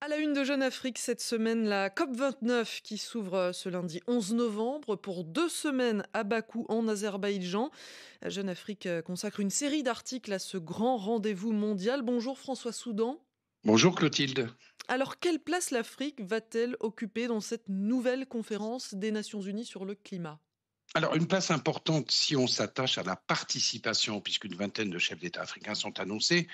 À la une de Jeune Afrique cette semaine, la COP29 qui s'ouvre ce lundi 11 novembre pour 2 semaines à Bakou en Azerbaïdjan. Jeune Afrique consacre une série d'articles à ce grand rendez-vous mondial. Bonjour François Soudan. Bonjour Clotilde. Alors quelle place l'Afrique va-t-elle occuper dans cette nouvelle conférence des Nations Unies sur le climat? Alors, une place importante si on s'attache à la participation, puisqu'une vingtaine de chefs d'État africains sont annoncés,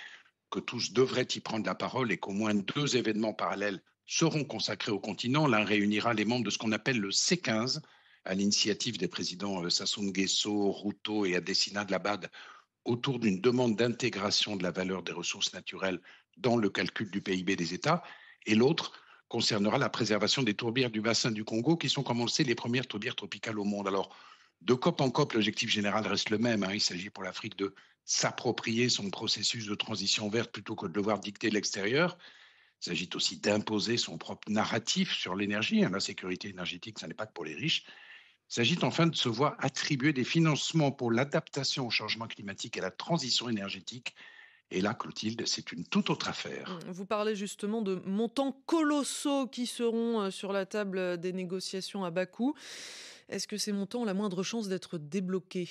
que tous devraient y prendre la parole et qu'au moins 2 événements parallèles seront consacrés au continent. L'un réunira les membres de ce qu'on appelle le C15, à l'initiative des présidents Sassou Nguesso, Ruto et Adesina Dlabad, autour d'une demande d'intégration de la valeur des ressources naturelles dans le calcul du PIB des États, et l'autre concernera la préservation des tourbières du bassin du Congo, qui sont, comme on le sait, les premières tourbières tropicales au monde. Alors, de COP en COP, l'objectif général reste le même. Il s'agit pour l'Afrique de s'approprier son processus de transition verte plutôt que de devoir dicter l'extérieur. Il s'agit aussi d'imposer son propre narratif sur l'énergie. La sécurité énergétique, ça n'est pas que pour les riches. Il s'agit enfin de se voir attribuer des financements pour l'adaptation au changement climatique et à la transition énergétique. Et là, Clotilde, c'est une toute autre affaire. Vous parlez justement de montants colossaux qui seront sur la table des négociations à Bakou. Est-ce que ces montants ont la moindre chance d'être débloqués?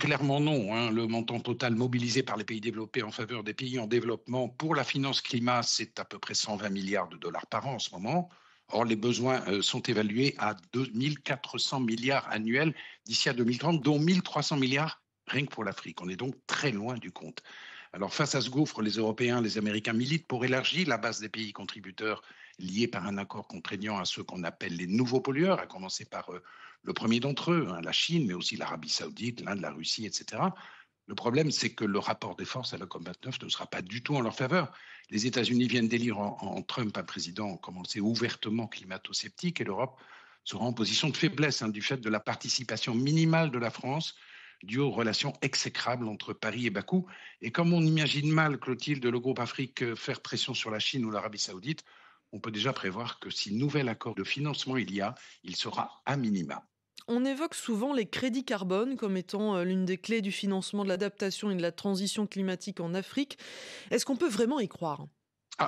Clairement non. Le montant total mobilisé par les pays développés en faveur des pays en développement pour la finance climat, c'est à peu près 120 milliards de dollars par an en ce moment. Or, les besoins sont évalués à 2400 milliards annuels d'ici à 2030, dont 1300 milliards rien que pour l'Afrique. On est donc très loin du compte. Alors, face à ce gouffre, les Européens, les Américains militent pour élargir la base des pays contributeurs liés par un accord contraignant à ceux qu'on appelle les nouveaux pollueurs, à commencer par le premier d'entre eux, la Chine, mais aussi l'Arabie Saoudite, l'Inde, la Russie, etc. Le problème, c'est que le rapport des forces à la COP29 ne sera pas du tout en leur faveur. Les États-Unis viennent d'élire en Trump un président, comme on le sait, ouvertement climato-sceptique, et l'Europe sera en position de faiblesse du fait de la participation minimale de la France due aux relations exécrables entre Paris et Bakou. Et comme on imagine mal, Clotilde, le groupe Afrique faire pression sur la Chine ou l'Arabie Saoudite, on peut déjà prévoir que si nouvel accord de financement il y a, il sera à minima. On évoque souvent les crédits carbone comme étant l'une des clés du financement de l'adaptation et de la transition climatique en Afrique. Est-ce qu'on peut vraiment y croire?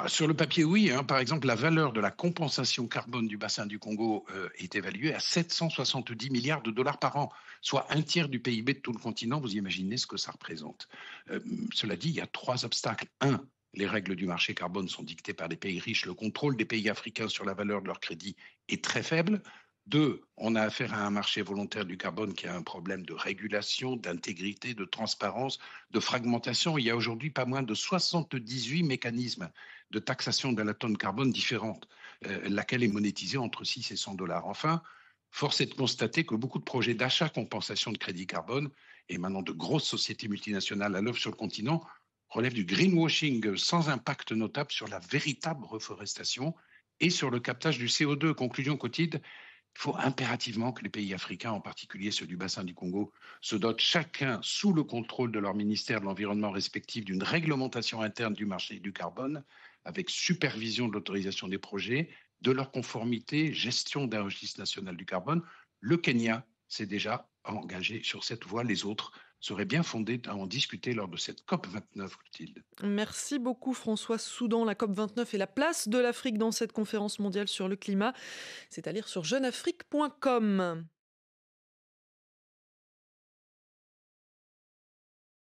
Sur le papier, oui. Par exemple, la valeur de la compensation carbone du bassin du Congo est évaluée à 770 milliards de dollars par an, soit un tiers du PIB de tout le continent. Vous imaginez ce que ça représente. Cela dit, il y a 3 obstacles. Un, les règles du marché carbone sont dictées par les pays riches. Le contrôle des pays africains sur la valeur de leur crédit est très faible. Deux, on a affaire à un marché volontaire du carbone qui a un problème de régulation, d'intégrité, de transparence, de fragmentation. Il y a aujourd'hui pas moins de 78 mécanismes de taxation de la tonne carbone différentes, laquelle est monétisée entre 6 et 100 dollars. Enfin, force est de constater que beaucoup de projets d'achat-compensation de crédit carbone émanant de grosses sociétés multinationales à l'œuvre sur le continent relèvent du greenwashing sans impact notable sur la véritable reforestation et sur le captage du CO2. Conclusion quotidienne, il faut impérativement que les pays africains, en particulier ceux du bassin du Congo, se dotent chacun, sous le contrôle de leur ministère de l'Environnement respectif, d'une réglementation interne du marché du carbone, avec supervision de l'autorisation des projets, de leur conformité, gestion d'un registre national du carbone. Le Kenya s'est déjà engagé sur cette voie. Les autres seraient bien fondés à en discuter lors de cette COP29, Clotilde. Merci beaucoup François Soudan. La COP29 et la place de l'Afrique dans cette conférence mondiale sur le climat, c'est à lire sur jeuneafrique.com.